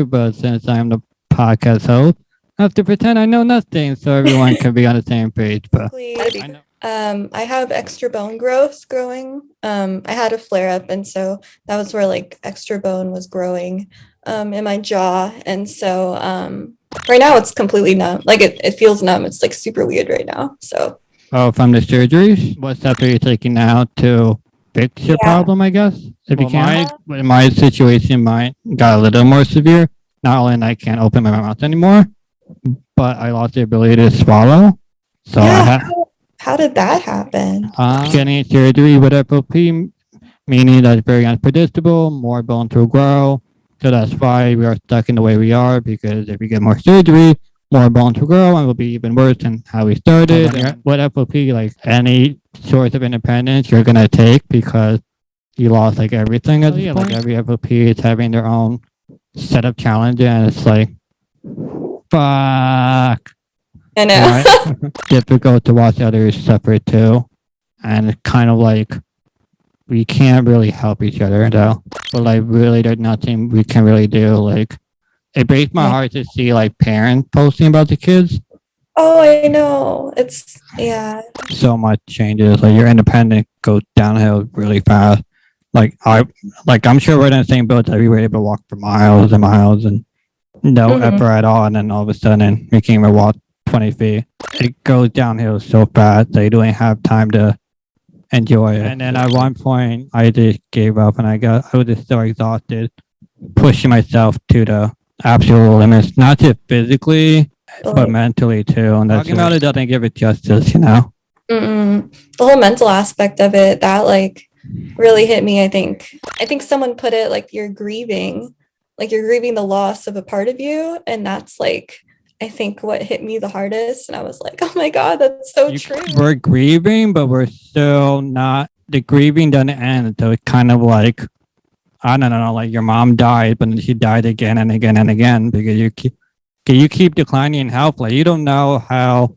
But since I'm the podcast host, I have to pretend I know nothing so everyone can be on the same page. But I have extra bone growth growing. I had a flare up, and so that was where like extra bone was growing in my jaw. And so right now it's completely numb. Like it feels numb. It's like super weird right now. So from the surgeries, what steps are you taking now to fix your problem, I guess? If you can. My situation got a little more severe. Not only I can't open my mouth anymore, but I lost the ability to swallow. So how did that happen? Getting surgery with FOP, meaning that it's very unpredictable, more bone to grow. So that's why we are stuck in the way we are, because if we get more surgery, more bone to grow, and it'll be even worse than how we started. With FOP, like any source of independence you're going to take because you lost like everything at this point. Like every FOP is having their own set of challenges, and it's like, fuck. I know. Difficult to watch others suffer too. And it's kind of like we can't really help each other though. But like really there's nothing we can really do. Like it breaks my heart to see like parents posting about the kids. Oh, I know. It's so much changes. Like your independence goes downhill really fast. I'm sure we're in the same boat that we were able to walk for miles and miles and no effort at all, and then all of a sudden we can't even walk 20 feet. It goes downhill so fast that you don't have time to enjoy it. And then at one point I just gave up, and I was just so exhausted, pushing myself to the absolute limits, not just physically, but mentally too. And talking about it doesn't give it justice, you know? The whole mental aspect of it, that like really hit me. I think someone put it like you're grieving the loss of a part of you, and that's like I think what hit me the hardest. And I was like, oh my God, that's so true. We're grieving, but we're still not, the grieving doesn't end. So it's kind of like, I don't know, like your mom died, but then she died again and again and again because you keep declining in health. Like you don't know how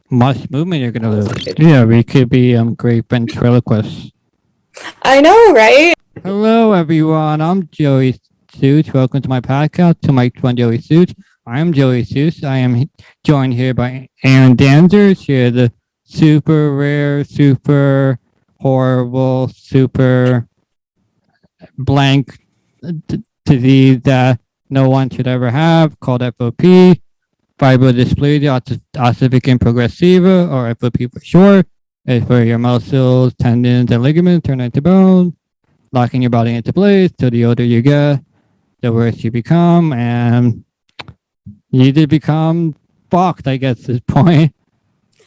much movement you're gonna lose. Yeah, we could be great ventriloquists. I know, right? Hello everyone, I'm JoeySooch. Welcome to my podcast, to Mics One JoeySooch. I am JoeySooch. I am joined here by Erin. She is a super rare, super horrible, super blank disease that no one should ever have, called FOP, fibrodysplasia ossificans progressiva, or FOP for short. It's where your muscles, tendons, and ligaments turn into bone, locking your body into place. So the older you get, the worse you become, and you did become fucked, I guess, at this point.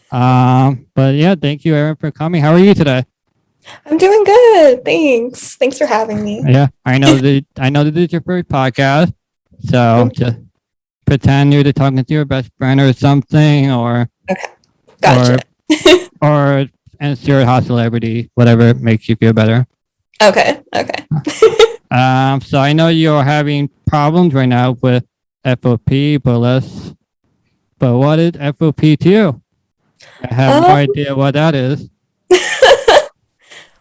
But yeah, thank you, Erin, for coming. How are you today? I'm doing good. Thanks for having me. Yeah, I know this is your first podcast, so just pretend you're talking to your best friend or something, or okay, gotcha. or insert hot celebrity, whatever makes you feel better. Okay. So I know you're having problems right now with FOP, but what is FOP to you? I have no idea what that is.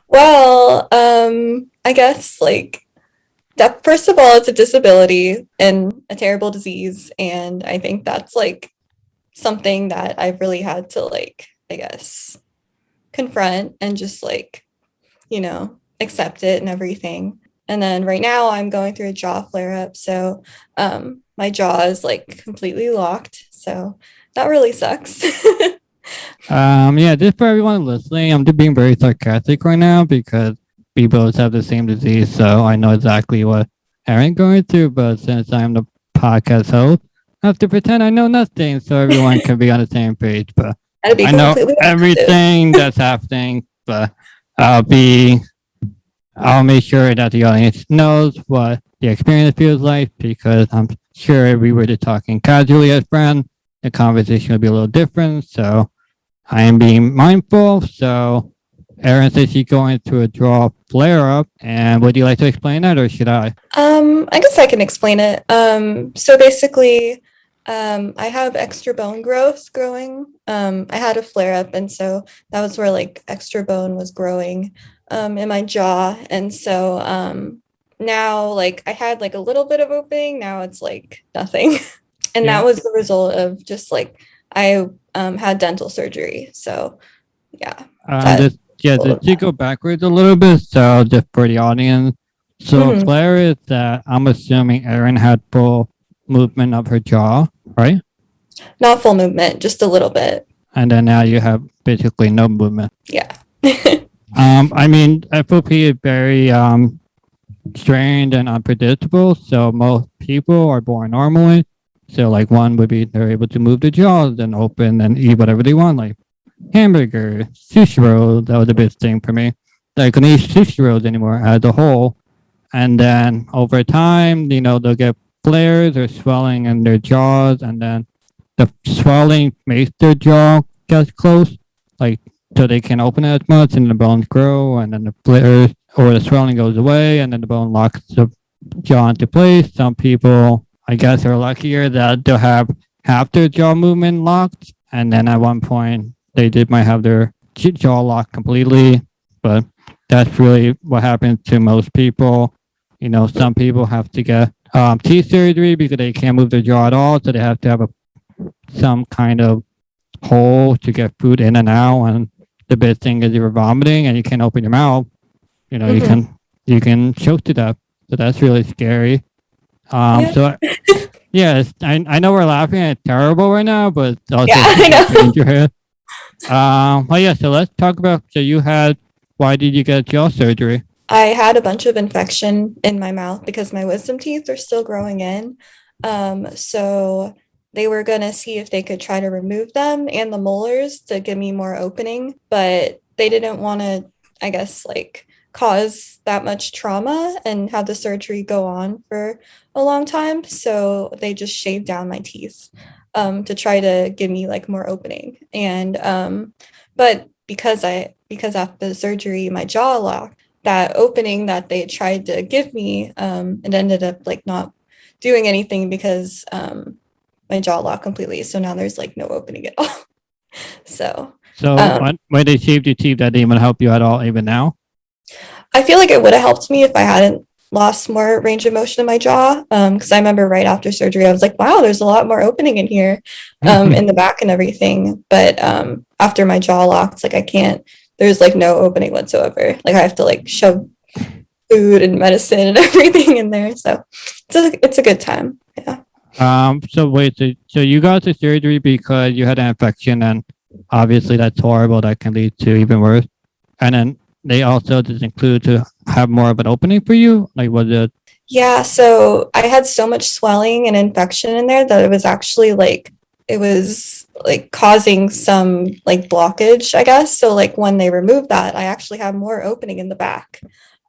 Well, I guess like that, first of all, it's a disability and a terrible disease. And I think that's like something that I've really had to like, I guess, confront and just like, accept it and everything. And then right now I'm going through a jaw flare up. So my jaw is like completely locked. So that really sucks. Yeah, just for everyone listening, I'm just being very sarcastic right now because we both have the same disease. So I know exactly what Erin's going through. But since I'm the podcast host, I have to pretend I know nothing so everyone can be on the same page. But I know everything that's happening, but I'll make sure that the audience knows what the experience feels like, because I'm sure if we were just talking casually as friends, the conversation would be a little different. So I am being mindful. So Erin says she's going through a jaw flare-up, and would you like to explain that, or should I? I guess I can explain it. So basically, I have extra bone growth growing. I had a flare-up, and so that was where like extra bone was growing in my jaw. And so now like I had like a little bit of opening, now it's like nothing. And Yeah. that was the result of just like I had dental surgery. So yeah. That Just to go backwards a little bit, so just for the audience. So Mhm. Claire is that I'm assuming Erin had full movement of her jaw, right? Not full movement, just a little bit. And then now you have basically no movement. Yeah. I mean, FOP is very strange and unpredictable. So most people are born normally. So like one would be they're able to move the jaws and open and eat whatever they want, like hamburger, sushi roll. That was a big thing for me. I couldn't eat sushi rolls anymore as a whole. And then over time, they'll get flares or swelling in their jaws, and then the swelling makes their jaw get close, like so they can't open it as much, and the bones grow, and then the flares or the swelling goes away, and then the bone locks the jaw into place. Some people, I guess, are luckier that they'll have half their jaw movement locked, and then at one point might have their jaw locked completely, but that's really what happens to most people. Some people have to get teeth surgery because they can't move their jaw at all, so they have to have some kind of hole to get food in and out. And the big thing is you're vomiting and you can't open your mouth. You can choke to death. So that's really scary. Yeah. So yes, I know we're laughing and it's terrible right now, but it's also Yeah, I know. dangerous. So let's talk about, why did you get jaw surgery? I had a bunch of infection in my mouth because my wisdom teeth are still growing in. So they were going to see if they could try to remove them and the molars to give me more opening, but they didn't want to, I guess, like cause that much trauma and have the surgery go on for a long time. So they just shaved down my teeth to try to give me like more opening. And but because after the surgery, my jaw locked, that opening that they tried to give me, it ended up like not doing anything because my jaw locked completely. So now there's like no opening at all. So When they shaved your teeth, that didn't even help you at all, even now? I feel like it would have helped me if I hadn't lost more range of motion in my jaw. Because I remember right after surgery, I was like, wow, there's a lot more opening in here, in the back and everything. But after my jaw locked, like I can't, there's like no opening whatsoever. Like I have to like shove food and medicine and everything in there. So it's a good time. Yeah. So wait, so you got the surgery because you had an infection, and obviously that's horrible. That can lead to even worse. And then they also just include to have more of an opening for you. Like, was it? Yeah. So I had so much swelling and infection in there that it was actually like, it was like causing some like blockage, I guess. So like when they removed that, I actually have more opening in the back.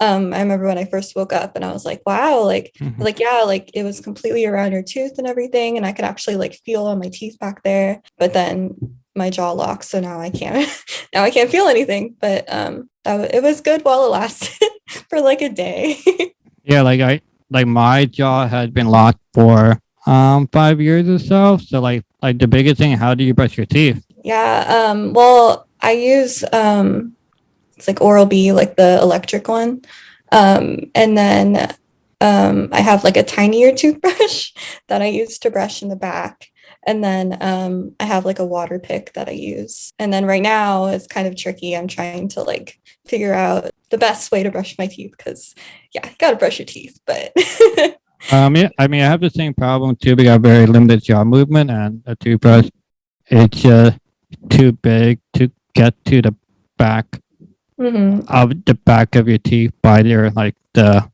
I remember when I first woke up and I was like, wow, like, yeah, like it was completely around your tooth and everything. And I could actually like feel on my teeth back there, but then my jaw locked. So now I can't, now I can't feel anything, but, it was good while it lasted for like a day. Yeah, like my jaw had been locked for 5 years or so. So like the biggest thing, how do you brush your teeth? Yeah. Well, I use it's like Oral-B, like the electric one. And then I have like a tinier toothbrush that I use to brush in the back. And then I have like a water pick that I use. And then right now it's kind of tricky. I'm trying to like figure out the best way to brush my teeth because yeah, you gotta brush your teeth. But Yeah, I mean, I have the same problem too. We got very limited jaw movement, and a toothbrush, it's just too big to get to the back of the back of your teeth by your like the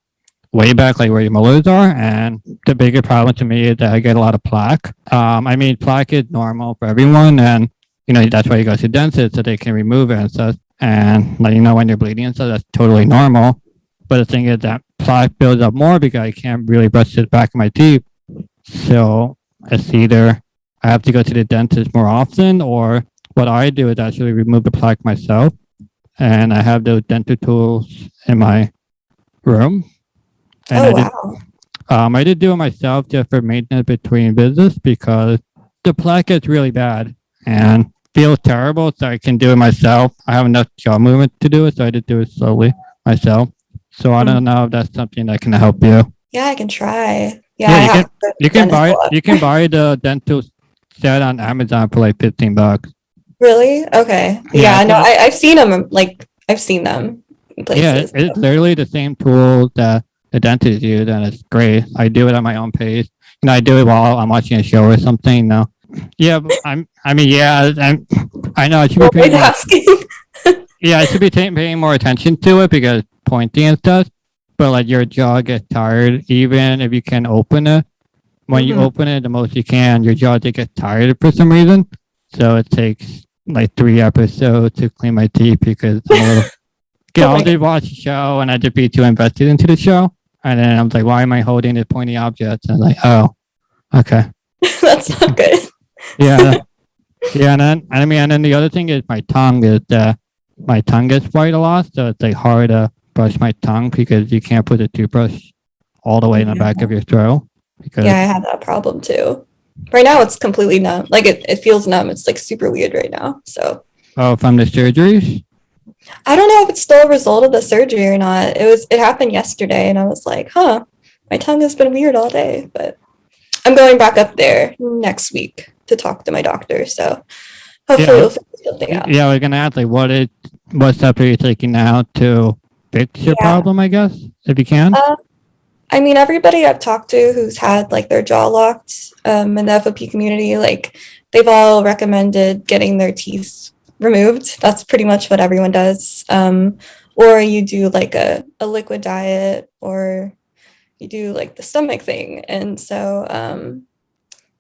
way back, like where your molars are. And the bigger problem to me is that I get a lot of plaque. I mean, plaque is normal for everyone, and that's why you go to dentists so they can remove it and stuff. And like when you're bleeding and stuff, that's totally normal. But the thing is that plaque builds up more because I can't really brush the back of my teeth. So it's either I have to go to the dentist more often, or what I do is actually remove the plaque myself. And I have those dental tools in my room. And I did do it myself just for maintenance between visits because the plaque gets really bad and feels terrible. So I can do it myself. I have enough jaw movement to do it, so I did do it slowly myself. So I don't know if that's something that can help you. Yeah, I can try. Yeah, Yeah, I you have can to go to you the can dentist a buy lot. you can buy the dental set on Amazon for like $15. Really? Okay. Yeah, Yeah, it's no, a, I've seen them. Like I've seen them in yeah, places. it's literally the same tool that the dentist use, and it's great. I do it at my own pace. I do it while I'm watching a show or something. No, yeah, but I mean, yeah, I know I should be paying more. Multitasking. Yeah, I should be paying more attention to it because pointing and stuff. But like your jaw gets tired, even if you can open it. When you Mhm. open it the most you can, your jaw just gets tired for some reason. So it takes like 3 episodes to clean my teeth because I'm a little. Yeah, Oh I'll my God. just watch a show and I just be too invested into the show. And then I'm like, why am I holding this pointy object? And I'm like, oh, okay. That's not good. Yeah. Yeah. And then the other thing is my tongue is my tongue gets white a lot. So it's like hard to brush my tongue because you can't put the toothbrush all the way in the back of your throat. Because, Yeah, I had that problem too. Right now it's completely numb. Like it feels numb. It's like super weird right now. So oh, from the surgeries? I don't know if it's still a result of the surgery or not. It happened yesterday and I was like, huh, my tongue has been weird all day. But I'm going back up there next week to talk to my doctor. So hopefully Yeah. we'll figure something out. Yeah, we're gonna ask like what steps are you taking now to fix your Yeah. problem, I guess, if you can. I mean, everybody I've talked to who's had like their jaw locked in the FOP community, like they've all recommended getting their teeth removed. That's pretty much what everyone does. Or you do like a liquid diet, or you do like the stomach thing. And so,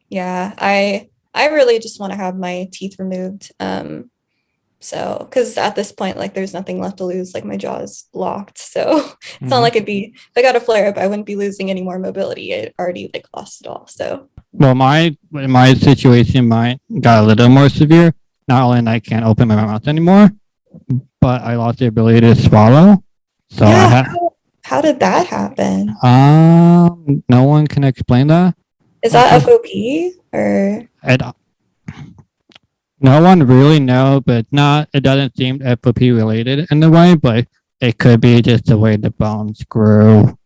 yeah, I really just want to have my teeth removed. So, because at this point, like, there's nothing left to lose. Like, my jaw is locked. So, it's not Mhm. like if I got a flare up, I wouldn't be losing any more mobility. I already, like, lost it all. So, Well, my situation mine got a little more severe. Not only that I can't open my mouth anymore, but I lost the ability to swallow. So I yeah, had how did that happen? no one can explain that. Is that Until, FOP or? and no one really know, but not it doesn't seem FOP related in a way, but it could be just the way the bones grew.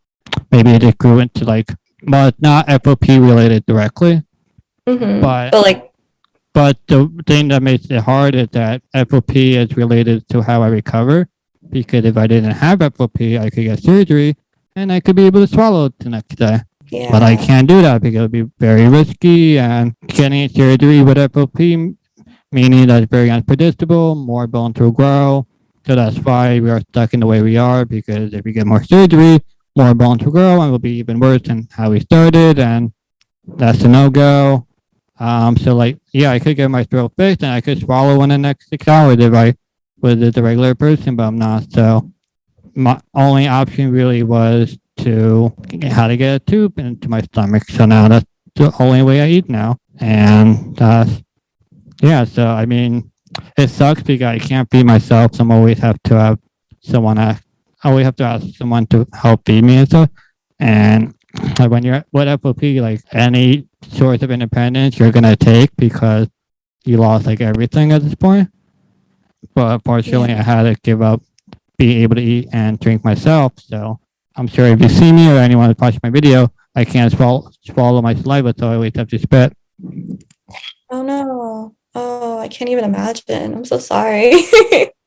Maybe it just grew into like, well, it's not FOP related directly, but But, like, but the thing that makes it hard is that FOP is related to how I recover. Because if I didn't have FOP, I could get surgery and I could be able to swallow the next day. But I yeah. can't do that because it would be very risky. And getting surgery with FOP, meaning that it's very unpredictable, more bones will grow. So that's why we are stuck in the way we are. Because if we get more surgery, more bones will grow and will be even worse than how we started. And that's a no go. So like, yeah, I could get my throat fixed and I could swallow in the next 6 hours if I was just a regular person, but I'm not. So my only option really was to how to get a tube into my stomach. So now that's the only way I eat now. And yeah, so I mean, it sucks because I can't feed myself. So I always have to have someone I always have to ask someone to help feed me and stuff. And like when you're with FOP, like any source of independence you're gonna take because you lost like everything at this point. But unfortunately, I had to give up being able to eat and drink myself. So I'm sure if you see me or anyone who's watching my video, I can't swallow my saliva, so I always have to spit. Oh, no. Oh, I can't even imagine. I'm so sorry.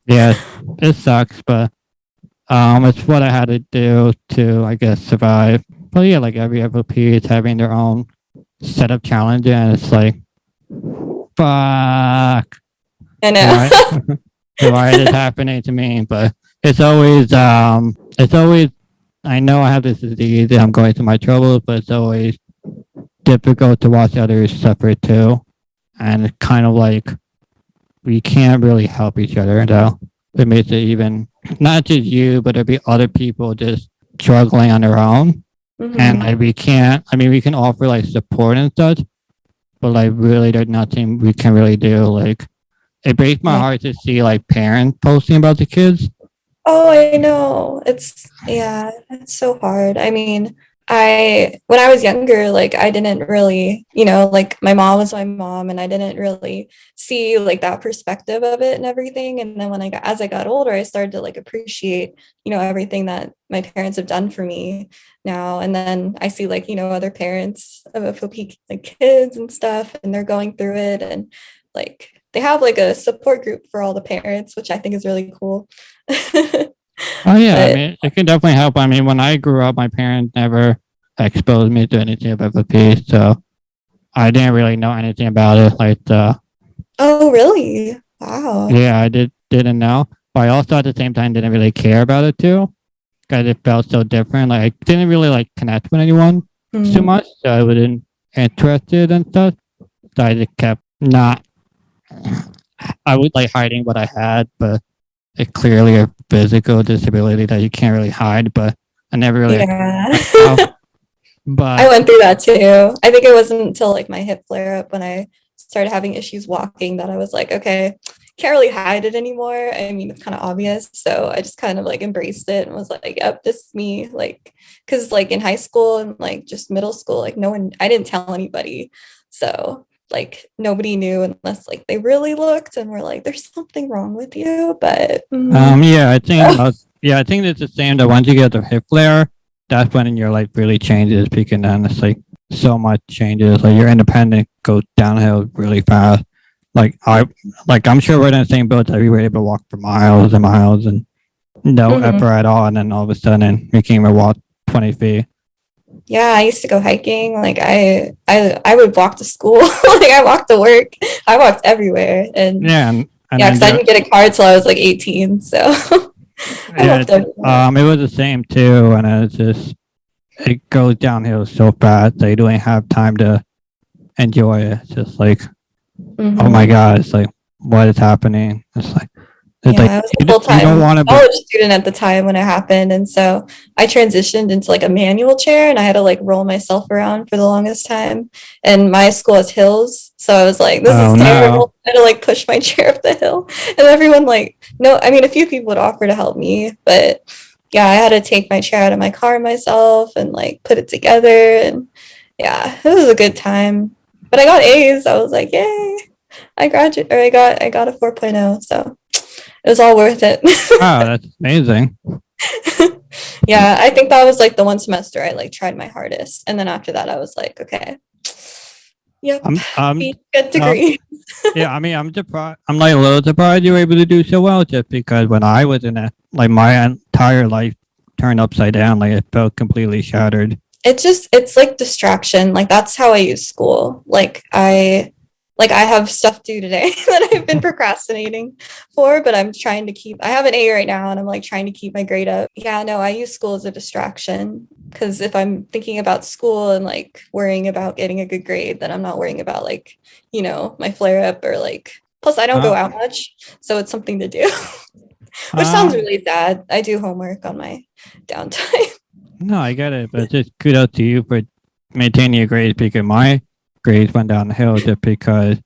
Yeah, it sucks, but it's what I had to do to, I guess, survive. But yeah, like every FOP is having their own set of challenges, and it's like, fuck, I why, know. why is this happening to me? But it's always, I know I have this disease and I'm going through my troubles, but it's always difficult to watch others suffer too. And it's kind of like, we can't really help each other though. It makes it even, not just you, but there'll be other people just struggling on their own. And like we can offer like support and such, but like really there's nothing we can really do. Like it breaks my Yeah. heart to see like parents posting about the kids. Oh, I know. It's so hard. I mean, when I was younger, like I didn't really, like my mom was my mom and I didn't really see like that perspective of it and everything. And then as I got older, I started to like appreciate, everything that my parents have done for me now. And then I see like, other parents of FOP like kids and stuff, and they're going through it, and like they have like a support group for all the parents, which I think is really cool. Oh yeah, I But mean, it can definitely help. I mean, when I grew up, my parents never exposed me to anything about the piece, so I didn't really know anything about it. Like, oh, really? Wow. yeah, I didn't know, but I also at the same time didn't really care about it too, because it felt so different. Like, I didn't really like connect with anyone too Mm. much, so I wasn't interested and stuff. So I just kept not. I was like hiding what I had, but it's clearly a physical disability that you can't really hide. But I never really Yeah. myself. I But went through that too. I think it wasn't until like my hip flare up when I started having issues walking that I was like, okay, can't really hide it anymore. I mean, it's kind of obvious. So I just kind of like embraced it and was like, yep, this is me. Like, cause like in high school and like just middle school, like I didn't tell anybody. So like nobody knew unless like they really looked and were like, there's something wrong with you. But yeah, I think it's the same. That once you get the hip flare, that's when your life really changes. Because then it's like so much changes. Like your independence goes downhill really fast. I'm sure we're in the same boat that we were able to walk for miles and miles and no mhm. effort at all, and then all of a sudden we can't even walk 20 feet. Yeah, I used to go hiking. Like I would walk to school. Like I walked to work. I walked everywhere. And Yeah, and yeah, then because I didn't get a car till I was like 18. So I yeah, walked everywhere. it was the same too, and it's just it goes downhill so fast that you don't have time to enjoy it. It's just like, oh my Hmm. god, it's like what is happening? It's like Yeah, I was a you don't full-time want to be. college student at the time when it happened. And so I transitioned into like a manual chair and I had to like roll myself around for the longest time. And my school has hills. So I was like, this is Oh no. terrible. I had to like push my chair up the hill. And everyone like, no, I mean, a few people would offer to help me, but yeah, I had to take my chair out of my car myself and like put it together. And yeah, it was a good time. But I got A's. I was like, yay. I graduated, or I got a 4.0. So it was all worth it. Wow, that's amazing. Yeah, I think that was like the one semester I like tried my hardest. And then after that I was like, okay, yep, I'm good um, degree. yeah. I mean, I'm surprised. I'm like a little surprised you were able to do so well, just because when I was in it, like my entire life turned upside down. Like it felt completely shattered. It's like distraction. Like that's how I use school. Like I have stuff due today that I've been procrastinating for, but I have an A right now and I'm like trying to keep my grade up. Yeah, no, I use school as a distraction because if I'm thinking about school and like worrying about getting a good grade, then I'm not worrying about like, my flare up or like, plus I don't go Uh, out much. So it's something to do, which sounds um, really sad. I do homework on my downtime. no, I get it, but just kudos to you for maintaining your grades, because my grades went down the hill just because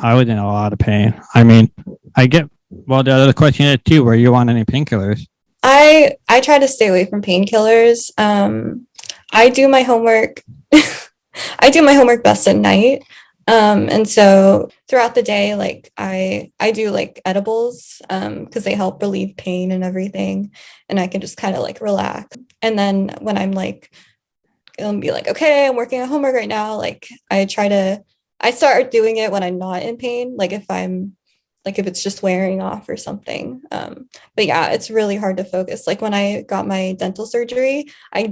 I was in a lot of pain. I mean, I get. Well, the other question is too: were you on any painkillers? I try to stay away from painkillers. I do my homework. I do my homework best at night. And so throughout the day, like I do like edibles because they help relieve pain and everything, and I can just kind of like relax. And then when I'm like, it'll be like, okay, I'm working on homework right now. Like I start doing it when I'm not in pain. Like if it's just wearing off or something. But yeah, it's really hard to focus. Like when I got my dental surgery, I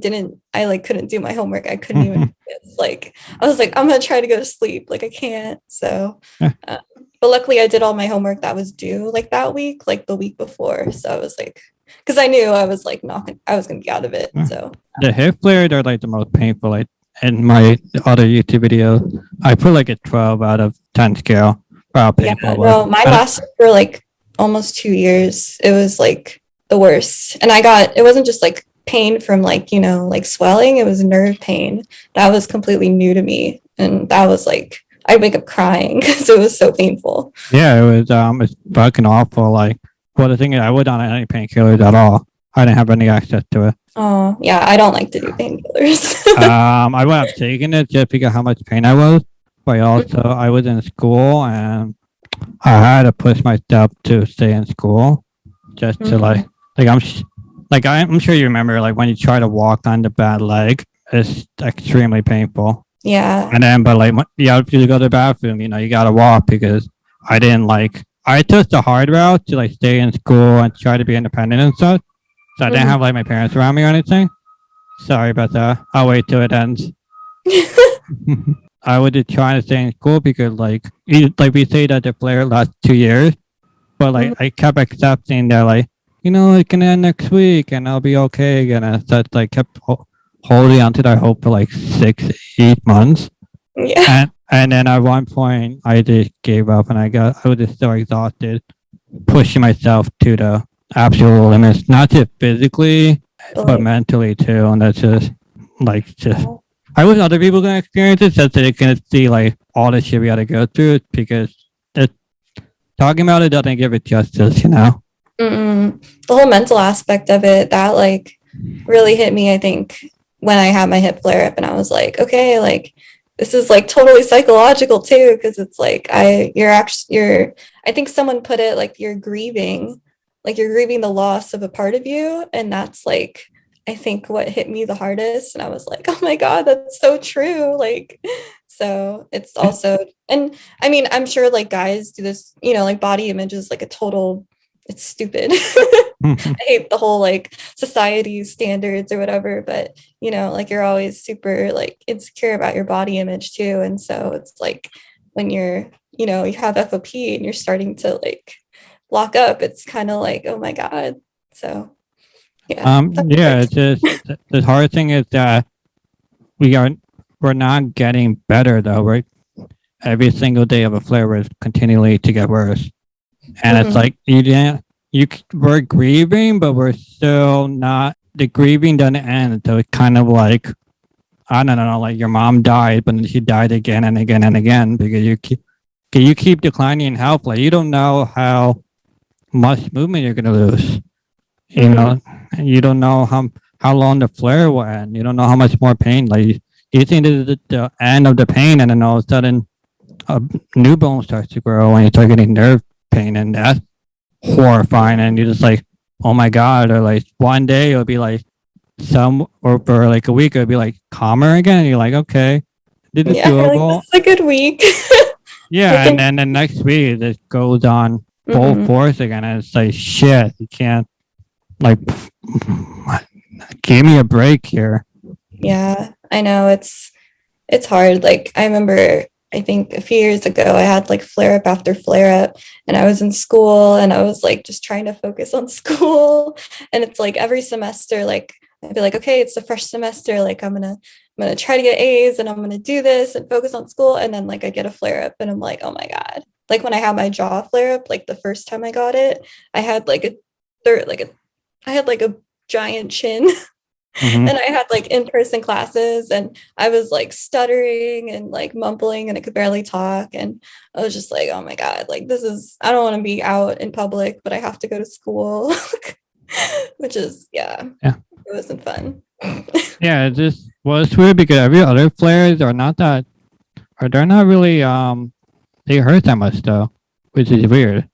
like couldn't do my homework. I couldn't even, like, I was like, I'm going to try to go to sleep. Like I can't. So, uh, but luckily I did all my homework that was due like that week, like the week before. So I was like, because I knew I was like I was going to be out of it. So The hip flares are like the most painful. Like in my other YouTube videos, I put like a 12 out of 10 scale for how yeah, painful it was. no, mine lasted for like almost 2 years. It was like the worst. And it wasn't just like pain from like, like swelling, it was nerve pain. That was completely new to me. And that was like, I'd wake up crying because it was so painful. Yeah, it's fucking awful. Like, well, the thing is, I wasn't on any painkillers at all. I didn't have any access to it. Oh, yeah, I don't like to do painkillers. I would have taken it just because how much pain I was, but also I was in school and I had to push myself to stay in school just to I'm sure you remember like when you try to walk on the bad leg, it's extremely painful. Yeah. And then, but like, if you go to the bathroom, you gotta walk because I took the hard route to like stay in school and try to be independent and stuff. So I didn't have like my parents around me or anything. Sorry about that. I'll wait till it ends. I was just trying to stay in school because like we say that the flare lasts 2 years, but like I kept accepting that like, it can end next week and I'll be okay again. And so I kept holding on to that hope for like 6-8 months. Yeah. And then at one point I just gave up and I was just so exhausted, pushing myself to the absolute limits, not just physically, but mentally too. And that's just I wish other people can experience it so that they can see like all the shit we had to go through because talking about it doesn't give it justice, The whole mental aspect of it, that like really hit me, I think, when I had my hip flare up and I was like, okay, like this is like totally psychological too, because it's like I think someone put it like you're grieving the loss of a part of you, and that's like I think what hit me the hardest. And I was like, oh my God, that's so true. Like, so it's also, and I mean, I'm sure like guys do this, like body image is like it's stupid. I hate the whole like society standards or whatever, but like you're always super like insecure about your body image too. And so it's like when you're, you have FOP and you're starting to like lock up, it's kind of like, oh my God. So it's just the hard thing is that we're not getting better though. Right, every single day of a flare was continually to get worse, and it's like we're grieving, but we're still not. The grieving doesn't end, so it's kind of like I don't know, like your mom died, but then she died again and again and again because you keep declining in health. Like you don't know how much movement you're gonna lose. You don't know how long the flare will end. You don't know how much more pain. Like you think this is the end of the pain, and then all of a sudden, a new bone starts to grow, and you start getting nerve pain, and that's horrifying. And you're just like, oh my God! Or like one day it'll be like or for like a week it'll be like calmer again, and you're like, okay, this is doable. Like, this is a good week. Yeah, and then the next week it goes on full force again, and it's like shit. You can't. Like, give me a break here. Yeah, I know it's hard. Like I remember, I think a few years ago, I had like flare up after flare up, and I was in school, and I was like just trying to focus on school. And it's like every semester, like I'd be like, okay, it's a fresh semester. Like I'm gonna try to get A's, and I'm gonna do this and focus on school. And then like I get a flare up, and I'm like, oh my God. Like when I had my jaw flare up, like the first time I got it, I had like a giant chin. And I had like in-person classes, and I was like stuttering and like mumbling, and I could barely talk. And I was just like, oh my God, like I don't want to be out in public, but I have to go to school. Which is, it wasn't fun. Yeah, it's weird because every other flares they're not really, they hurt that much though, which is weird.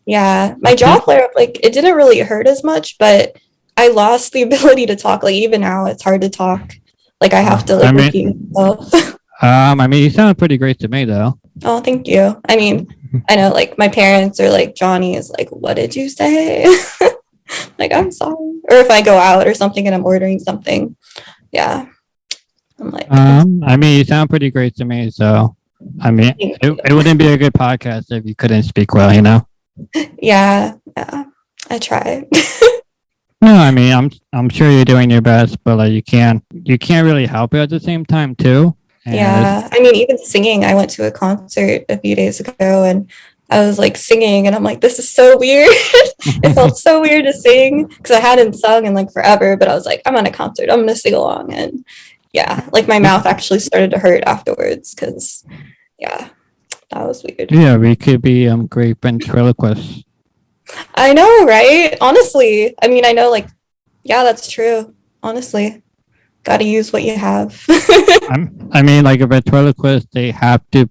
Yeah, my jaw flare up, like it didn't really hurt as much, but I lost the ability to talk. Like even now, it's hard to talk. Like I have to like repeat myself. I mean, you sound pretty great to me though. Oh, thank you. I mean, I know like my parents are like, Johnny is like, what did you say? Like, I'm sorry. Or if I go out or something and I'm ordering something, I'm like, I mean, you sound pretty great to me. So, I mean, it wouldn't be a good podcast if you couldn't speak well, Yeah, I try. No, I mean, I'm sure you're doing your best, but like you can't really help it at the same time too. And yeah, I mean, even singing, I went to a concert a few days ago, and I was like singing, and I'm like, this is so weird. It felt so weird to sing because I hadn't sung in like forever, but I was like, I'm on a concert, I'm gonna sing along. And like my mouth actually started to hurt afterwards because that was weird. Yeah, we could be great ventriloquists. I know, right? Honestly, I mean, I know like Yeah, that's true. Honestly, got to use what you have. I mean, like a ventriloquist, they have to.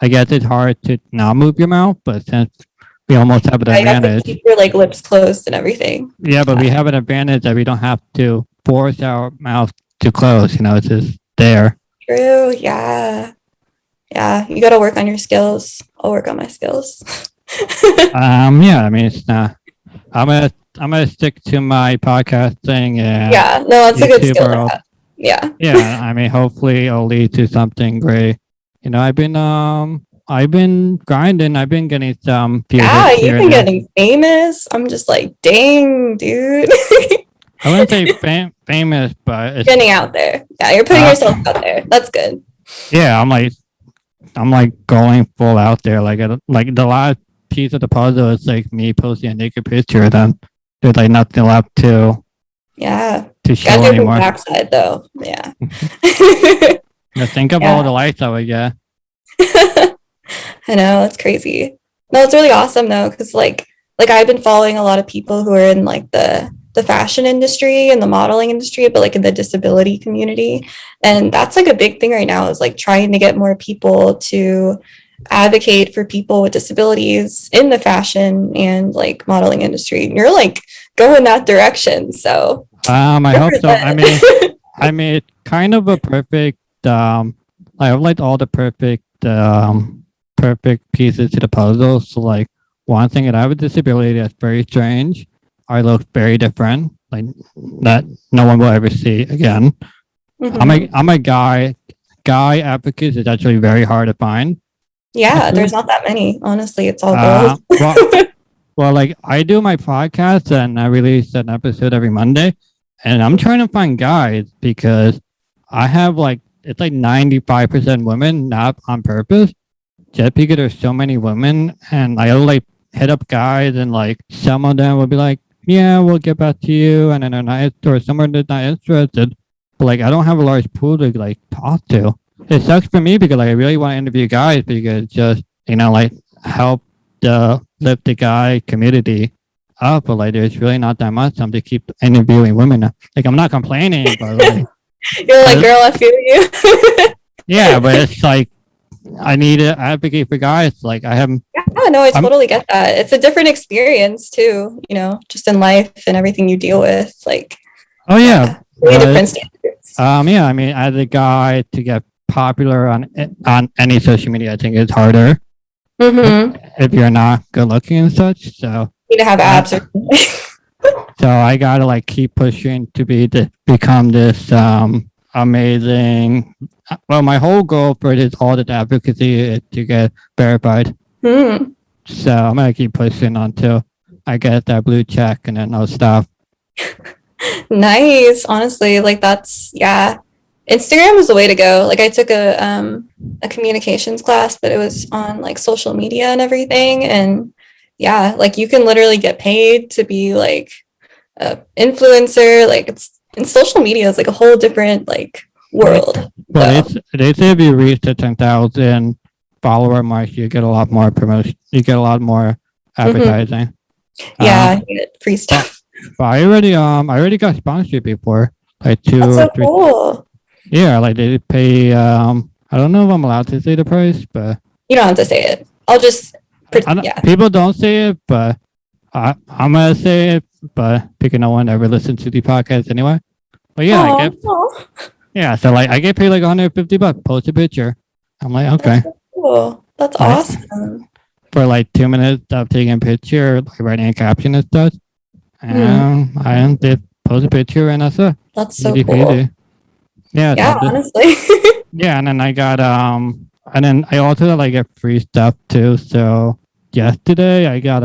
I guess it's hard to not move your mouth, but since we almost have an Yeah, you have to advantage, keep your like lips closed and everything. yeah, but we have an advantage that we don't have to force our mouth to close. You know, it's just there. True. Yeah. Yeah. You got to work on your skills. I'll work on my skills. Yeah, I mean, it's not. I'm gonna stick to my podcast thing and Yeah. No, that's a good YouTube skill to world. have. Yeah. Yeah, I mean, hopefully it'll lead to something great. You know, I've been grinding. I've been getting some views Yeah, here you've and been there. getting famous. I'm just like, dang, dude. I wouldn't say famous, but it's, Getting out there. Yeah, you're putting Uh, yourself out there. That's good. yeah, I'm like going full out there. Like the last piece of the puzzle is like me posting a naked picture. Then there's like nothing left Yeah. to show Got your anymore. backside though. Yeah. Now think of Yeah. all the likes I would get. I know, it's crazy. No, it's really awesome though, because like I've been following a lot of people who are in like the fashion industry and the modeling industry, but like in the disability community. And that's like a big thing right now is like trying to get more people to advocate for people with disabilities in the fashion and like modeling industry. And you're like going that direction. So I hope so. represent. I mean, it's kind of a perfect. I have like all the perfect pieces to the puzzle. So like one thing that I have a disability that's very strange. I look very different, like that no one will ever see again. Mhm. I'm a guy. Guy advocates is actually very hard to find. Yeah, there's not that many. Honestly, it's all Uh, girls. well, well, like I do my podcast and I release an episode every Monday, and I'm trying to find guys because I have like it's like 95% women, not on purpose, just because there's so many women, and I like hit up guys, and like some of them will be like, "Yeah, we'll get back to you," and then they're not, or someone that's not interested. But like, I don't have a large pool to like talk to. It sucks for me because like I really want to interview guys because just like help lift the guy community up, but like there's really not that much time to keep interviewing women. Like I'm not complaining, but like You're like, girl, I feel you. yeah, but it's like I need to advocate for guys. Like I have, Yeah, no, I totally get that. It's a different experience too, just in life and everything you deal with. Like, oh yeah, really different but standards. yeah, I mean, as a guy to get popular on any social media, I think it's harder Mm-hmm. if you're not good looking and such. So Need to have abs or so I gotta like keep pushing to become this amazing. Well, my whole goal for this audit advocacy is to get verified. Hmm. So I'm gonna keep pushing until I get that blue check, and then I'll stop. Nice. Honestly, like that's Instagram is the way to go. Like I took a communications class, but it was on like social media and everything. And yeah, like you can literally get paid to be like a influencer. Like it's and social media is like a whole different like world. Well, So, they say if you reach the 10,000 follower mark, you get a lot more promotion. You get a lot more advertising. yeah, you get free stuff. But I already got sponsored before, like two That's or so three. cool. Yeah, like they pay. I don't know if I'm allowed to say the price, but You don't have to say it. I'll just people don't say it, but I'm gonna say it. But because no one ever listens to the podcast anyway. But yeah, I get yeah. So like I get paid like $150. Post a picture. I'm like okay. That's so cool. That's Right. awesome. For like 2 minutes of taking a picture, like writing a caption and stuff. And I did post a picture and that's it. That's so Easy cool. peasy. Yeah. Yeah, So honestly. yeah, and then I got and then I also like get free stuff too. So yesterday I got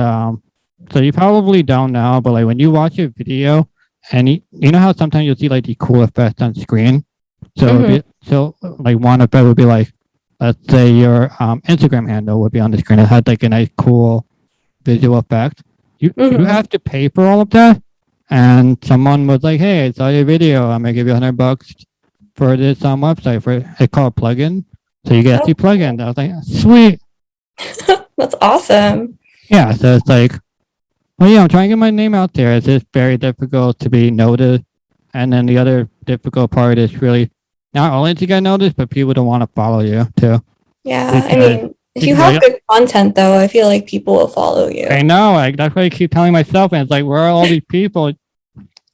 so you probably don't know, but like when you watch a video and you know how sometimes you'll see like the cool effects on screen. So so like one effect would be like, let's say your Instagram handle would be on the screen. It had like a nice cool visual effect. You have to pay for all of that. And someone was like, "Hey, I saw your video. I'm gonna give you $100 for this website for it called plugin. So you get the plugin." I was like, "Sweet." That's awesome. Yeah. So it's like well, yeah, I'm trying to get my name out there. It's just very difficult to be noticed. And then the other difficult part is really not only to get noticed, but people don't want to follow you too. Yeah, I Because, mean, if you because have good content, though, I feel like people will follow you. I know, like that's what I keep telling myself, and it's like, where are all these people?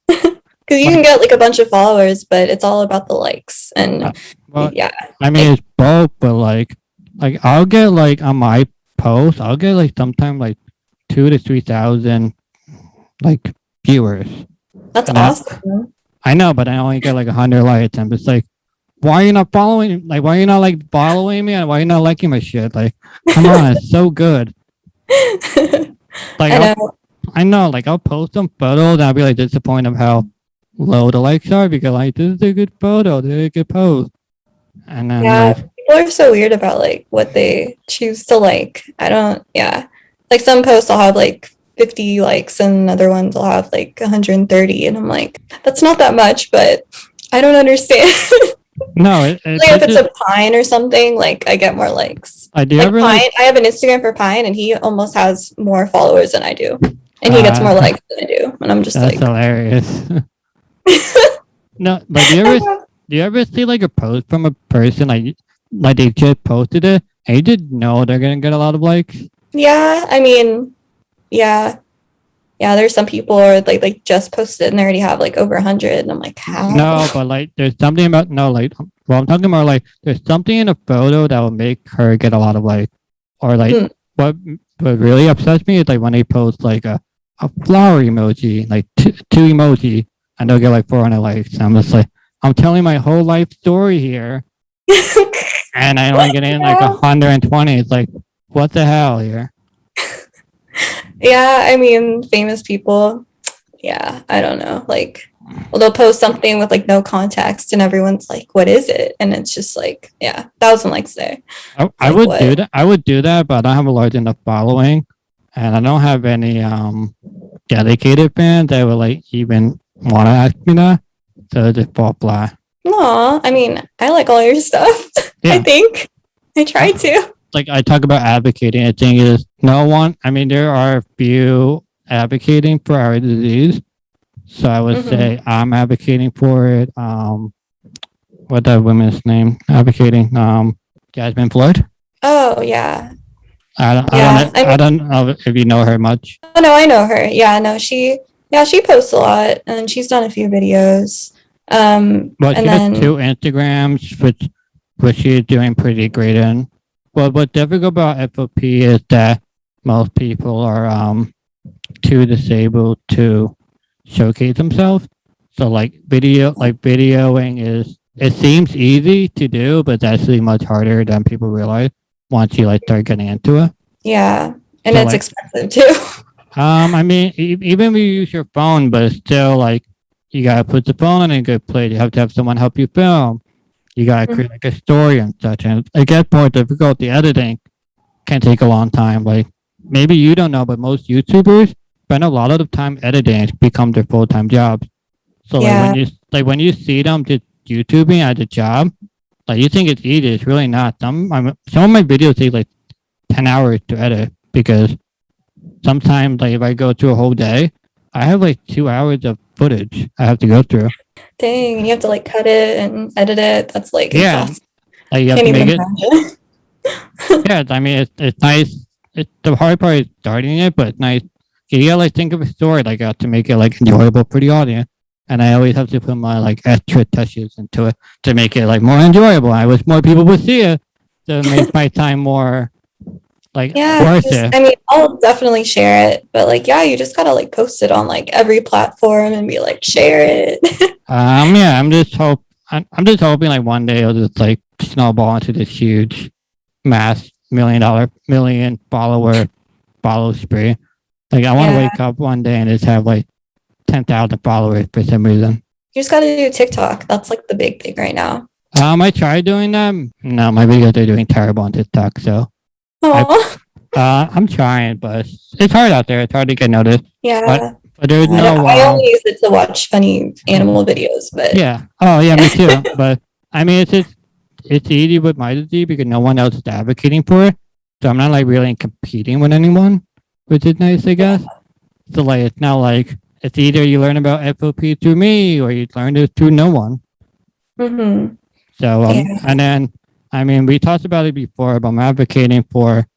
Because you can get like a bunch of followers, but it's all about the likes. And Well, yeah, I mean, it's both, but like I'll get like on my post, I'll get like sometimes like 2 to 3,000 like viewers. that's And awesome. I know, but I only get like 100 likes, and it's like, why are you not following? Like, why are you not like following me, and why are you not liking my shit? Like, come on, it's so good. Like, I know. I know, like I'll post some photos, and I'll be like disappointed of how low the likes are because like this is a good photo, this is a good post, and then Yeah, like, people are so weird about like what they choose to like. I don't, yeah. Like some posts will have like 50 likes and other ones will have like 130. And I'm like, that's not that much, but I don't understand. no, Like if it's a Pine or something, like I get more likes. I do Like ever Pine, like, I have an Instagram for Pine and he almost has more followers than I do. And he gets more likes than I do. And I'm just that's like, hilarious. No, but do you ever see like a post from a person like they just posted it and you just know they're gonna get a lot of likes? yeah, I mean, yeah. Yeah, there's some people who are like just posted and they already have like over 100 and I'm like, how? No, but like there's something about no like well I'm talking about like there's something in a photo that will make her get a lot of likes. Or like Hmm. what really upsets me is like when they post like a flower emoji, like two emoji, and they'll get like 400 likes. I'm just like, I'm telling my whole life story here, and I only get in like Yeah. 120. It's like, what the hell here? Yeah, I mean, famous people, yeah, I don't know. Like, well, they'll post something with like no context and everyone's like, what is it? And it's just like, yeah, 1,000 likes there. I Like, would what? do that. I would do that, but I don't have a large enough following, and I don't have any dedicated fans that would like even want to ask me that. So it just fall flat. No, I mean, I like all your stuff. I Yeah. think I try to. Like I talk about advocating, I think is no one. I mean, there are a few advocating for our disease, so I would say I'm advocating for it. What that woman's name advocating? Jasmine Floyd. Oh, yeah. I I mean, don't know if you know her much. oh, no, I know her. Yeah, no, she posts a lot and she's done a few videos. Well, And she has then, 2 Instagrams, which she's doing pretty great in. Well, what's difficult about FOP is that most people are too disabled to showcase themselves. So like videoing is it seems easy to do, but it's actually much harder than people realize once you like start getting into it. yeah, and So it's like expensive too. I mean even if you use your phone, but it's still like you gotta put the phone in a good place. You have to have someone help you film. You gotta create like a story and such, and it gets more difficult. The editing can take a long time. Like maybe you don't know, but most YouTubers spend a lot of the time editing. It's become their full time job. So Yeah. when you see them just YouTubing as a job, like you think it's easy. It's really not. Some of my videos take like 10 hours to edit because sometimes like if I go through a whole day, I have like 2 hours of footage I have to go through. Dang, you have to like cut it and edit it. That's like Yeah, exhausting. like you have Can't to make even it. imagine. Yeah, I mean it's nice. The hard part is starting it, but it's nice. You gotta like think of a story like to make it like enjoyable for the audience. And I always have to put my like extra touches into it to make it like more enjoyable. I wish more people would see it to make my time more like Yeah, worth it. I mean, I'll definitely share it, but like, yeah, you just gotta like post it on like every platform and be like, share it. Yeah, I'm just hoping like one day it'll just like snowball into this huge mass million follow spree. Like I want to Yeah, wake up one day and just have like 10,000 followers for some reason. you just gotta do TikTok. That's like the big thing right now. I tried doing that. No, my videos are doing terrible on TikTok. So Oh, I'm trying, but it's hard out there. It's hard to get noticed. yeah. But there's no. I only use it to watch funny animal videos, but Yeah. Oh yeah, me too. But I mean, it's easy with my disease because no one else is advocating for it. So I'm not like really competing with anyone, which is nice, I guess. So like it's not like it's either you learn about FOP through me or you learn it through no one. Mm-hmm. So Yeah. and then I mean we talked about it before, but I'm advocating for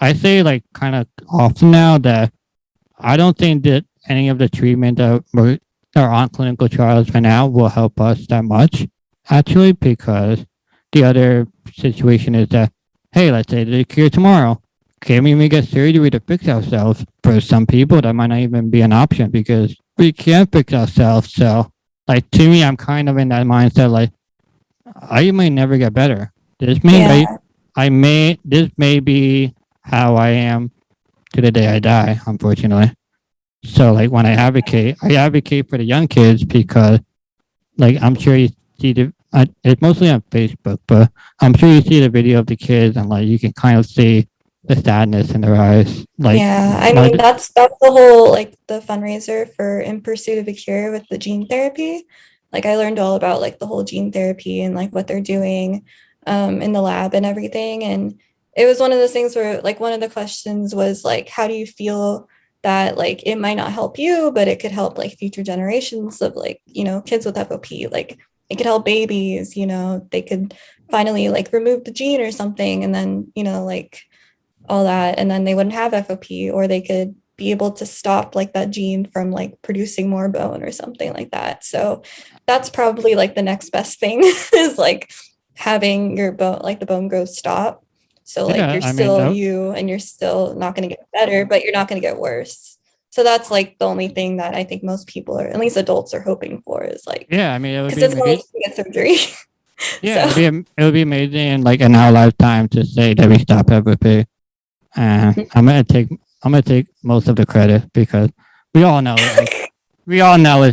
I say like kind of often now that I don't think that any of the treatment that are on clinical trials right now will help us that much, actually, because the other situation is that, hey, let's say they cure tomorrow. Can we even get surgery to fix ourselves? For some people, that might not even be an option because we can't fix ourselves. So, like, to me, I'm kind of in that mindset, like, I may never get better. This may, Yeah. this may be how I am to the day I die, unfortunately. So like when I advocate for the young kids because like I'm sure you see it's mostly on Facebook, but I'm sure you see the video of the kids and like you can kind of see the sadness in their eyes. Like, Yeah, I like mean that's the whole like the fundraiser for In Pursuit of a Cure with the gene therapy. Like I learned all about like the whole gene therapy and like what they're doing in the lab and everything. And it was one of those things where like one of the questions was like, how do you feel that like it might not help you, but it could help like future generations of like, you know, kids with FOP. Like it could help babies, you know, they could finally like remove the gene or something and then, you know, like all that, and then they wouldn't have FOP, or they could be able to stop like that gene from like producing more bone or something like that. So that's probably like the next best thing is like having your bone, like the bone growth stop. So like yeah, you're I mean still you and you're still not going to get better, but you're not going to get worse. So that's like the only thing that I think most people are, at least adults, are hoping for is like, yeah, I mean it would because be it's not like amazing. you can get surgery. Yeah, So it would be amazing like in our lifetime to say that we stop everything. And I'm gonna take most of the credit because we all know like we all know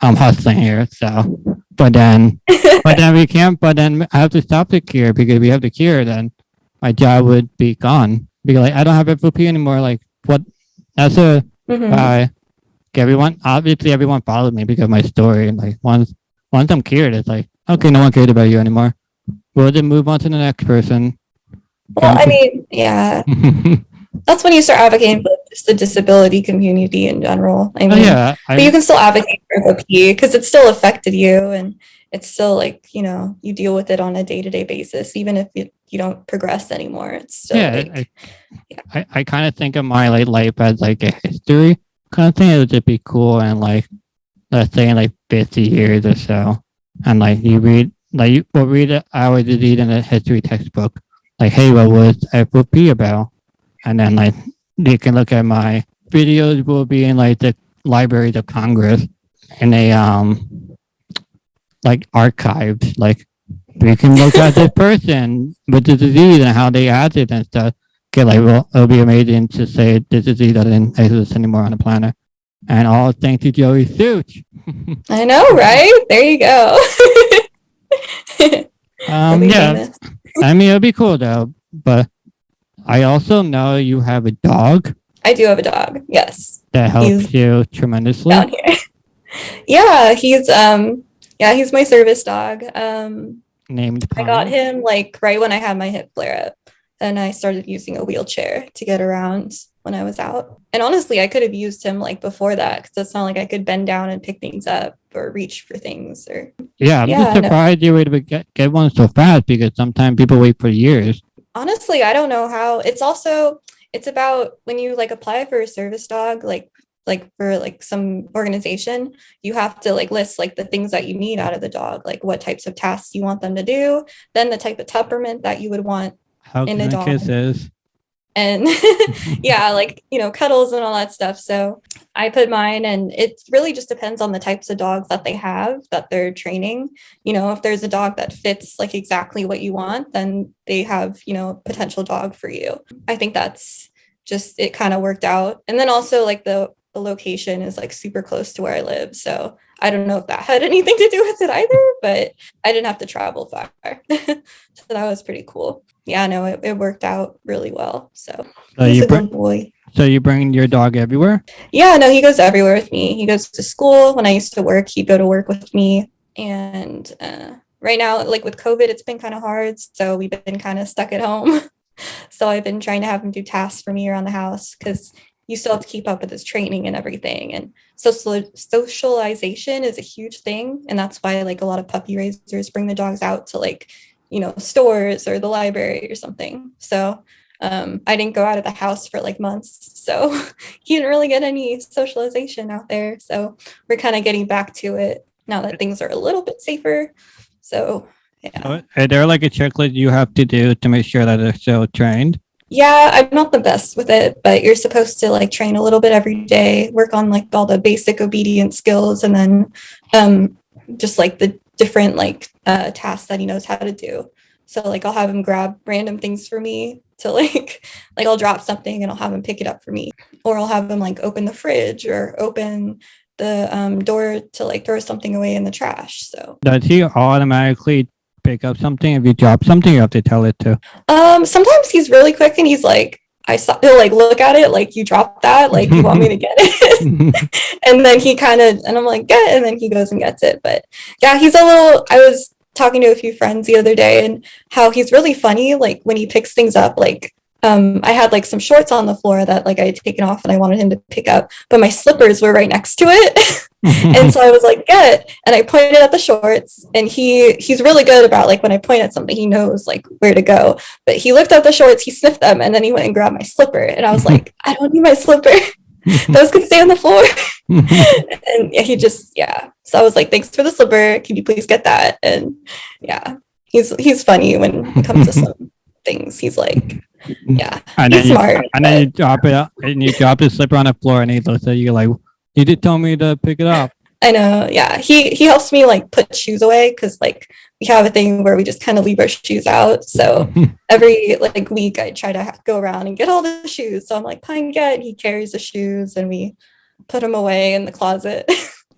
I'm hustling here. So, but then we can't. But then I have to stop the cure because we have the cure. Then my job would be gone because like I don't have FOP anymore. Like what? That's a Mhm. bye. Obviously everyone followed me because of my story. And like once I'm cured, it's like okay, no one cared about you anymore. We'll just move on to the next person. Well, I mean, yeah, that's when you start advocating for just the disability community in general. I Oh mean, yeah, but you can still advocate for FOP because it still affected you and it's still like, you know, you deal with it on a day-to-day basis, even if you don't progress anymore. It's still yeah. like, yeah. I kind of think of my like life as like a history kind of thing. It would just be cool and like let's say in like 50 years or so, and like you read we'll read our disease in a history textbook. Like, hey, what was FOP about? And then like you can look at my videos will be in like the libraries of Congress in a like archives. Like we can look at this person with the disease and how they acted and stuff. Okay, like well, it'll be amazing to say this disease doesn't exist anymore on the planet. And all thanks to JoeySooch. I know, right? There you go. You'll be Yeah, famous. I mean it'll be cool though. But I also know you have a dog I do have a dog. Yes. that He's helps you tremendously. down here. Yeah, he's my service dog. Named I got Pine. him like right when I had my hip flare up, and I started using a wheelchair to get around when I was out. And honestly, I could have used him like before that because it's not like I could bend down and pick things up or reach for things or Yeah, I'm just yeah, no. surprised you were able to get one so fast because sometimes people wait for years. Honestly, I don't know how. It's about when you like apply for a service dog, like for like some organization, you have to like list like the things that you need out of the dog, like what types of tasks you want them to do, then the type of temperament that you would want How in can a I dog. kiss is? And yeah, like, you know, cuddles and all that stuff. So I put mine, and it really just depends on the types of dogs that they have that they're training. You know, if there's a dog that fits like exactly what you want, then they have, you know, a potential dog for you. I think that's just, it kind of worked out. And then also like the location is like super close to where I live. So I don't know if that had anything to do with it either, but I didn't have to travel far. So that was pretty cool. Yeah, no, it worked out really well. So So he's you a good boy. so you bring your dog everywhere? Yeah, no, he goes everywhere with me. He goes to school. When I used to work, he'd go to work with me. And right now, like with COVID, it's been kind of hard. So we've been kind of stuck at home. So I've been trying to have him do tasks for me around the house because you still have to keep up with his training and everything. And socialization is a huge thing. And that's why like a lot of puppy raisers bring the dogs out to like, stores or the library or something. So I didn't go out of the house for like months. So he didn't really get any socialization out there. So we're kind of getting back to it now that things are a little bit safer. So yeah. So, is there like a checklist you have to do to make sure that they're still trained? Yeah, I'm not the best with it, but you're supposed to like train a little bit every day, work on like all the basic obedience skills, and then just like the different like tasks that he knows how to do. So like I'll have him grab random things for me to like I'll drop something and I'll have him pick it up for me, or I'll have him like open the fridge or open the door to like throw something away in the trash. So Does he automatically pick up something if you drop something? You have to tell it to. sometimes he's really quick and he's like, he'll like look at it like, you dropped that, like you want me to get it. And then he and I'm like, get it, and then he goes and gets it. But yeah, I was talking to a few friends the other day and how he's really funny like when he picks things up. Like I had like some shorts on the floor that like I had taken off and I wanted him to pick up, but my slippers were right next to it. And so I was like, get it. And I pointed at the shorts, and he's really good about like when I point at something, he knows like where to go. But he looked at the shorts, he sniffed them, and then he went and grabbed my slipper. And I was like, I don't need my slipper. Those could stay on the floor. And yeah, so I was like, thanks for the slipper. Can you please get that? And yeah, he's funny when it comes to some things. He's like, yeah, and he's smart. And then you drop it, and you drop the slipper on the floor, and he looks at you like, you did tell me to pick it up. I know. Yeah. He helps me like put shoes away, because like we have a thing where we just kind of leave our shoes out. So every like week I try to go around and get all the shoes. So I'm like, Pine get. He carries the shoes and we put them away in the closet.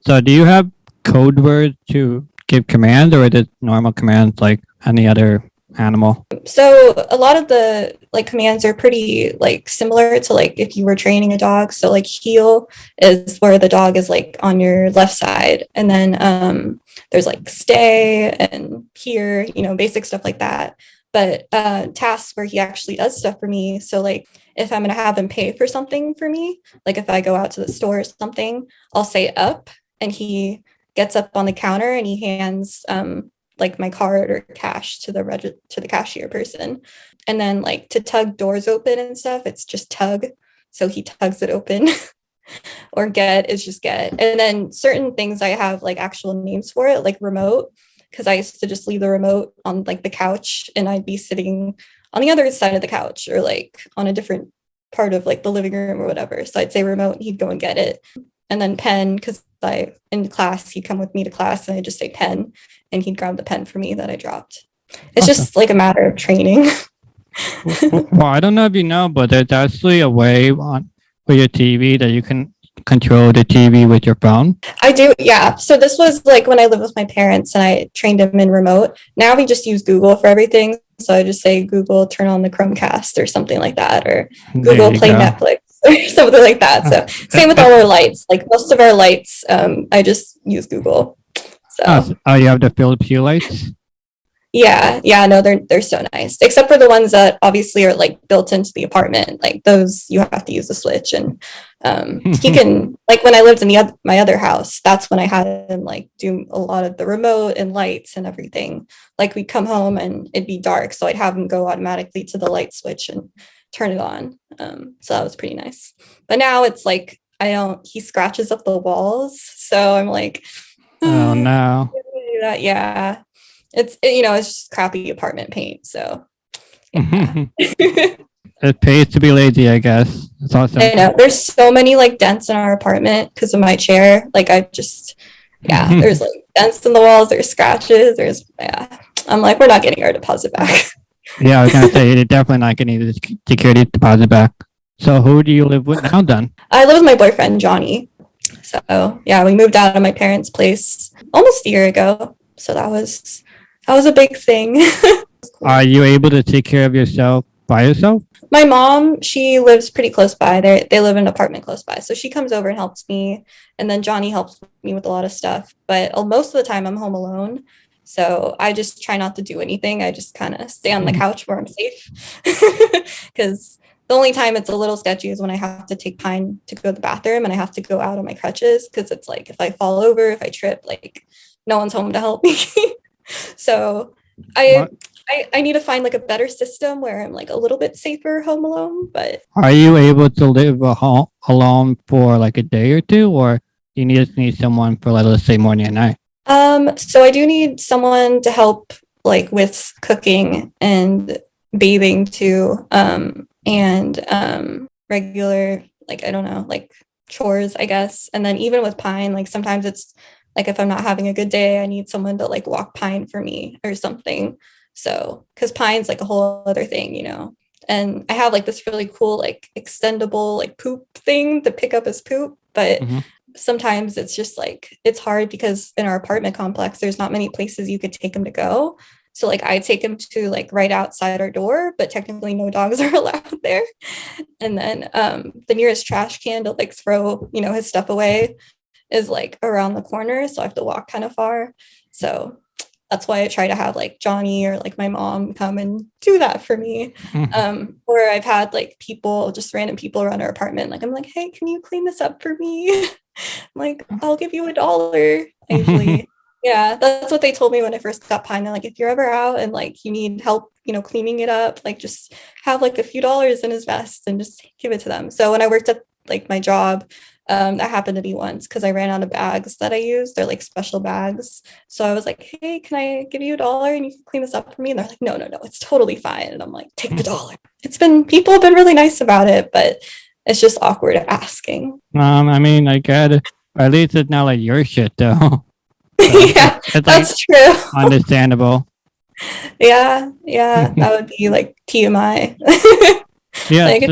So do you have code words to give commands, or is it normal commands like any other animal? So a lot of the like commands are pretty like similar to like if you were training a dog. So like heel is where the dog is like on your left side, and then there's like stay and here, basic stuff like that. But tasks where he actually does stuff for me. So like if I'm gonna have him pay for something for me, like if I go out to the store or something, I'll say up, and he gets up on the counter and he hands like my card or cash to the cashier person. And then like to tug doors open and stuff, it's just tug. So he tugs it open. Or get is just get. And then certain things I have like actual names for it, like remote, because I used to just leave the remote on like the couch and I'd be sitting on the other side of the couch or like on a different part of like the living room or whatever. So I'd say remote and he'd go and get it. And then pen, because in class, he'd come with me to class and I'd just say pen, and he'd grab the pen for me that I dropped. It's Awesome. just like a matter of training. Well, I don't know if you know, but there's actually a way on with your TV that you can control the TV with your phone. I do, yeah. So this was like when I lived with my parents and I trained him in remote. Now we just use Google for everything. So I just say, Google, turn on the Chromecast or something like that, or Google Play Netflix or something like that. So same with all our lights. Like most of our lights, I just use Google. So you have the Philips Hue lights? Yeah, no, they're so nice. Except for the ones that obviously are like built into the apartment. Like those, you have to use the switch. And he can, like when I lived in my other house, that's when I had him like do a lot of the remote and lights and everything. Like we'd come home and it'd be dark, so I'd have him go automatically to the light switch and turn it on. So that was pretty nice. But now it's like he scratches up the walls, so I'm like, oh no. Yeah. It's just crappy apartment paint. So yeah. It pays to be lazy, I guess. It's awesome. I know there's so many like dents in our apartment because of my chair. Like there's like dents in the walls, there's scratches, I'm like, we're not getting our deposit back. Yeah, I was gonna say you're definitely not getting the security deposit back. So who do you live with now then? I live with my boyfriend, Johnny. So yeah, we moved out of my parents' place almost a year ago. So that was a big thing. Are you able to take care of yourself by yourself? My mom, she lives pretty close by. They live in an apartment close by. So she comes over and helps me. And then Johnny helps me with a lot of stuff. But most of the time I'm home alone. So I just try not to do anything. I just kind of stay on the couch where I'm safe. Because The only time it's a little sketchy is when I have to take Pine to go to the bathroom and I have to go out on my crutches because it's like if I fall over, if I trip, like no one's home to help me. So I, I need to find like a better system where I'm like a little bit safer home alone. But Are you able to live alone for like a day or two, or you just need someone for like, let's say morning and night? So I do need someone to help like with cooking and bathing too. And regular, like, I don't know, like chores, I guess. And then even with Pine, like sometimes it's like if I'm not having a good day, I need someone to like walk Pine for me or something. So, because Pine's like a whole other thing, you know. And I have like this really cool, like extendable, like poop thing to pick up his poop. But sometimes it's just like, it's hard because in our apartment complex, there's not many places you could take him to go. So like I take him to like right outside our door, but technically no dogs are allowed there. And then the nearest trash can to like throw, you know, his stuff away is like around the corner. So I have to walk kind of far. So that's why I try to have like Johnny or like my mom come and do that for me. Or I've had like people, just random people around our apartment. Like I'm like, hey, can you clean this up for me? I'm like, I'll give you $1. I usually, yeah, that's what they told me when I first got Pine. They're like, if you're ever out and like you need help, you know, cleaning it up, like just have like a few dollars in his vest and just give it to them. So when I worked at like my job, that happened to me once because I ran out of bags that I use. They're like special bags. So I was like, hey, can I give you $1 and you can clean this up for me? And they're like, no, it's totally fine. And I'm like, take the $1. People have been really nice about it, but it's just awkward asking. I mean, I get it. At least it's not like your shit though. Yeah, it's that's true. Understandable. Yeah, that would be like TMI. Yeah. Like,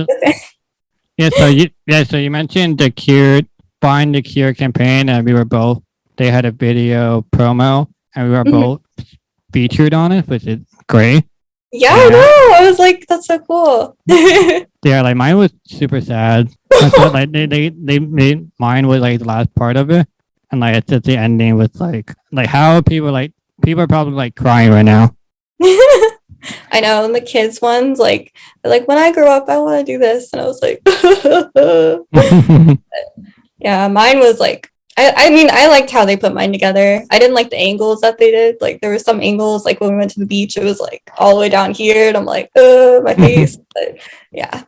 So you mentioned the Cure, Find the Cure campaign, and they had a video promo, and we were both featured on it, which is great. Yeah, I know. I was like, that's so cool. Yeah, like mine was super sad. Like they made mine was like the last part of it, and like it's at the ending with like how are people are probably like crying right now. I know, and the kids ones, like when I grow up, I want to do this, and I was like, yeah, mine was like, I mean, I liked how they put mine together. I didn't like the angles that they did. Like there were some angles, like when we went to the beach, it was like all the way down here, and I'm like, my face. But, yeah.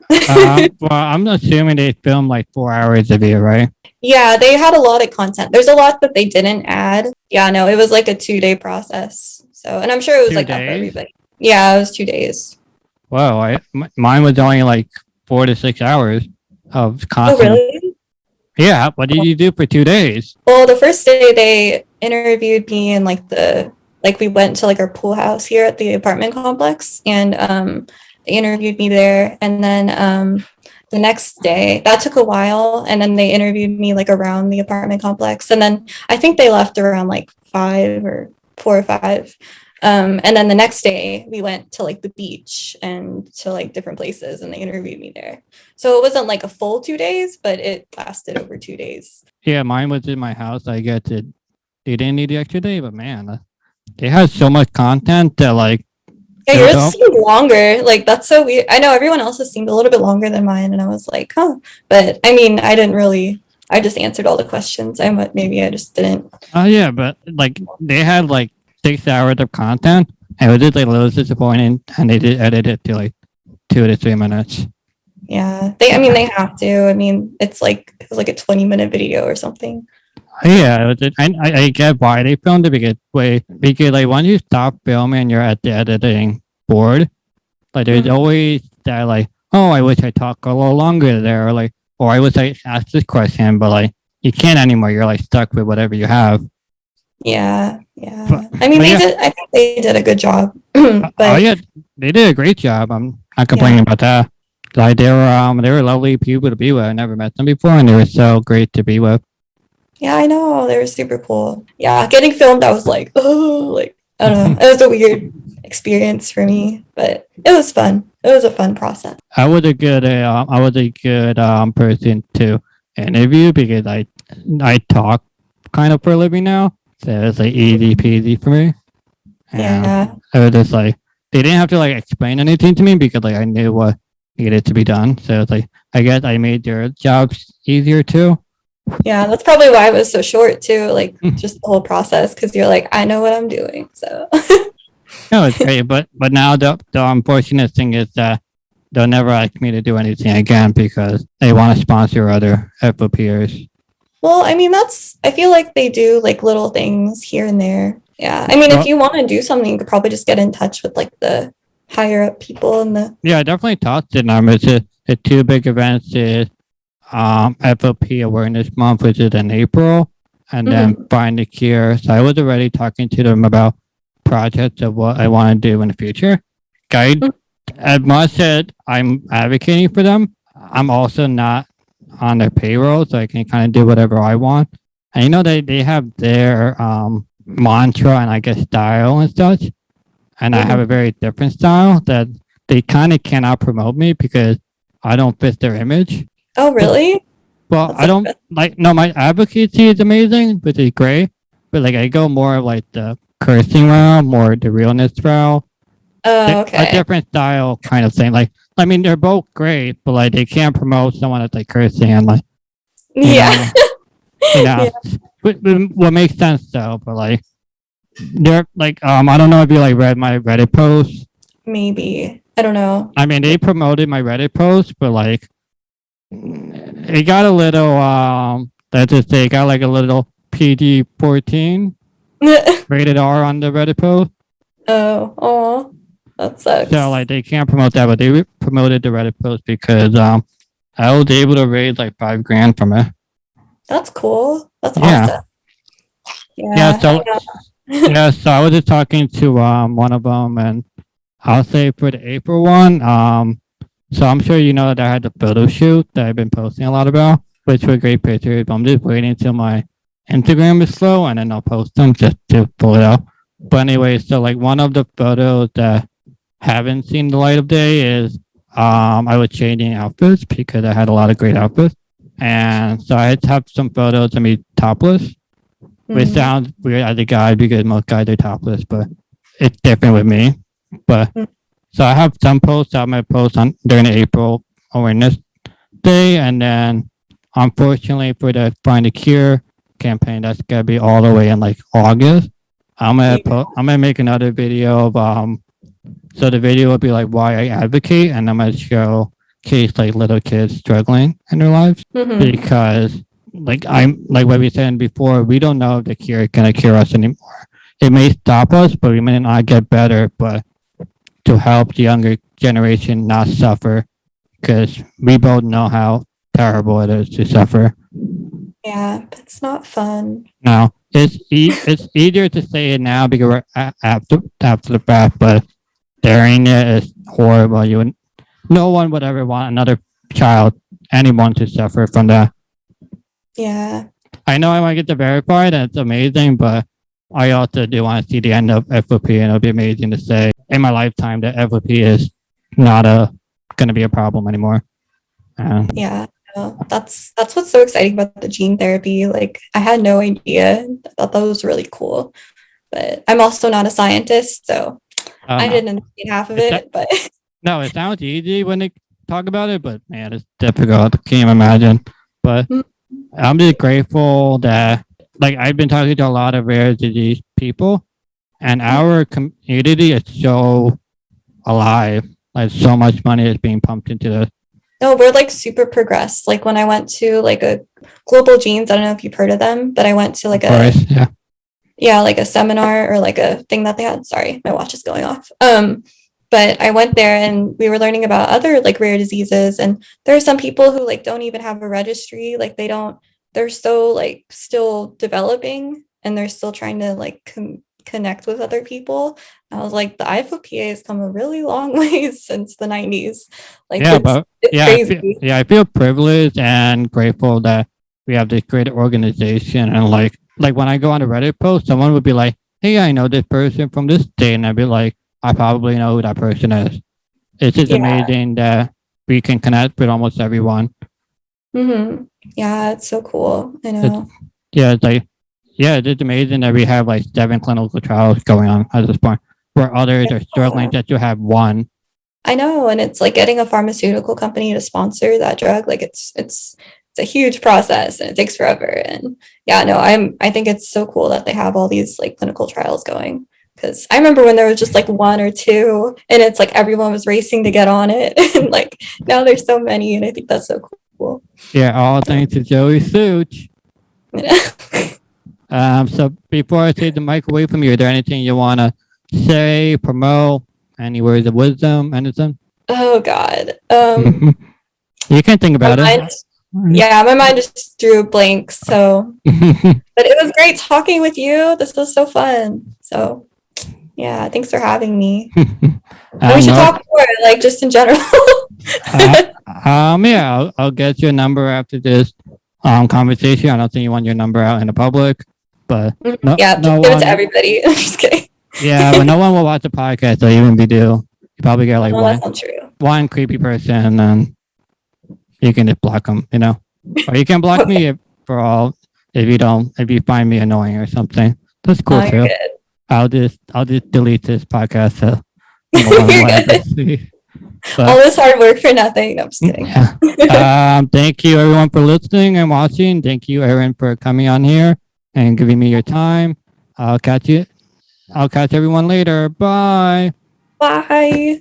Well, I'm assuming they filmed like 4 hours of it, right? Yeah, they had a lot of content. There's a lot that they didn't add. Yeah, no, it was like a 2-day process. So, and I'm sure it was like that for everybody. Yeah, it was 2 days. Wow, mine was only like 4 to 6 hours of content. Oh, really? Yeah, what did you do for 2 days? Well, the first day they interviewed me in like we went to like our pool house here at the apartment complex, and they interviewed me there. And then the next day, that took a while, and then they interviewed me like around the apartment complex. And then I think they left around like 4 or 5. And then the next day we went to like the beach and to like different places, and they interviewed me there. So it wasn't like a full 2 days, but it lasted over 2 days. Yeah, mine was in my house. I get it. They didn't need the extra day, but man, they had so much content that like. Yeah, yours seemed longer. Like that's so weird. I know everyone else's seemed a little bit longer than mine, and I was like, huh. But I mean, I didn't really. I just answered all the questions. Maybe I just didn't. Oh yeah, but like they had like 6 hours of content, and it was just like a little disappointing, and they did edit it to like 2 to 3 minutes. Yeah, they have to. I mean, it was like a 20-minute video or something. Yeah, I get why they filmed it because like once you stop filming and you're at the editing board, like there's always that like, oh, I wish I talked a little longer there, or like, or I wish I asked this question, but like you can't anymore. You're like stuck with whatever you have. Yeah. I mean, I think they did a good job. But yeah, they did a great job. I'm not complaining about that. Like they were lovely people to be with. I never met them before, and they were so great to be with. Yeah, I know. They were super cool. Yeah, getting filmed, I was like, oh, like, I don't know. It was a weird experience for me, but it was fun. It was a fun process. I was a good person to interview because I talk kind of for a living now, so it's like easy peasy for me. And it was just like they didn't have to like explain anything to me because like I knew what needed to be done. So it's like, I guess I made their jobs easier too. Yeah, that's probably why it was so short too, like just the whole process, because you're like, I know what I'm doing. So No, it's great, but now the unfortunate thing is that they'll never ask me to do anything again because they want to sponsor other FOPers. well, I mean, I feel like they do like little things here and there. Yeah. I mean, if Well, you want to do something, you could probably just get in touch with like the higher up people and the, yeah, I definitely talked to them. It's the two big events is FOP Awareness Month, which is in April, and then Find the Cure. So I was already talking to them about projects of what I want to do in the future. Guide, as much as I'm advocating for them, I'm also not on their payroll, so I can kind of do whatever I want. And you know, they have their mantra and I guess style and such. And I have a very different style that they kind of cannot promote me because I don't fit their image. oh, really? Well, That's I don't like, no, my advocacy is amazing, which is great. But like, I go more like the cursing route, more the realness route, Oh, a okay. different style kind of thing. Like, I mean, they're both great, but like, they can't promote someone that's like cursing and like, Yeah. know, what makes sense though. But like, they're like, I don't know if you like read my Reddit post. Maybe. I don't know. I mean, they promoted my Reddit post, but like, it got a little, let's just say, it got like a little PG-14 rated R on the Reddit post. Oh, that sucks. So like they can't promote that, but they promoted the Reddit post because I was able to raise like $5,000 from it. That's cool. That's Yeah. awesome. Yeah. So I was just talking to one of them, and I'll say for the April one, so I'm sure you know that I had the photo shoot that I've been posting a lot about, which were great pictures. But I'm just waiting until my Instagram is slow, and then I'll post them just to pull it out. But anyway, so like one of the photos that haven't seen the light of day is I was changing outfits because I had a lot of great outfits. And so I have some photos of me topless, which sounds weird as a guy because most guys are topless, but it's different with me. But so I have some posts I'm going to post on during the April Awareness Day. And then unfortunately for the Find a Cure campaign, that's going to be all the way in like August. I'm gonna make another video of so the video will be like why I advocate, and I'm gonna showcase like little kids struggling in their lives because like like what we said before, we don't know if the cure is gonna cure us anymore. It may stop us, but we may not get better. But to help the younger generation not suffer, because we both know how terrible it is to suffer. Yeah, but it's not fun. No, it's easier to say it now because we're after the fact, but during it is horrible. No one would ever want another child, anyone, to suffer from that. Yeah. I know I want to get to verified, and it's amazing, but I also do want to see the end of FOP, and it'll be amazing to say in my lifetime that FOP is not going to be a problem anymore. Yeah. That's what's so exciting about the gene therapy. Like I had no idea. I thought that was really cool. But I'm also not a scientist, so I didn't understand half of it. But no, it sounds easy when they talk about it, but man, it's difficult. Can't even imagine. But I'm just grateful that like I've been talking to a lot of rare disease people, and our community is so alive. Like so much money is being pumped into this. No, we're like super progressed. Like when I went to like a Global Genes, I don't know if you've heard of them, but I went to like like a seminar or like a thing that they had. Sorry, my watch is going off. But I went there and we were learning about other like rare diseases, and there are some people who like don't even have a registry. Like they're so like still developing, and they're still trying to like connect with other people. I was like, the IFOPA has come a really long way since the 90s. Like, I feel privileged and grateful that we have this great organization. And like when I go on a Reddit post, someone would be like, hey, I know this person from this state. And I'd be like, I probably know who that person is. It's just amazing that we can connect with almost everyone. Yeah, it's so cool. I know. It's just amazing that we have like 7 clinical trials going on at this point, where others are struggling just to have one. I know, and it's like getting a pharmaceutical company to sponsor that drug. Like it's a huge process and it takes forever. And yeah, no, I think it's so cool that they have all these like clinical trials going. Because I remember when there was just like one or two, and it's like everyone was racing to get on it, and like now there's so many, and I think that's so cool. Yeah, all thanks to JoeySooch. So before I take the mic away from you, is there anything you want to say, promote, any words of wisdom, anything? Oh God. You can think about it. Yeah, my mind just drew a blank. So, but it was great talking with you. This was so fun. So, yeah, thanks for having me. We should talk more, like just in general. Yeah, I'll get your number after this conversation. I don't think you want your number out in the public, but yeah, just give it to everybody. I'm just kidding. Yeah, but no one will watch the podcast, so even if you do, you probably get like one creepy person, and you can just block them, you know, or you can block me for all if you find me annoying or something. That's cool too. I'll just delete this podcast. So all this hard work for nothing. No, I'm just kidding. Yeah. Thank you everyone for listening and watching. Thank you, Erin, for coming on here and giving me your time. I'll catch everyone later. Bye. Bye.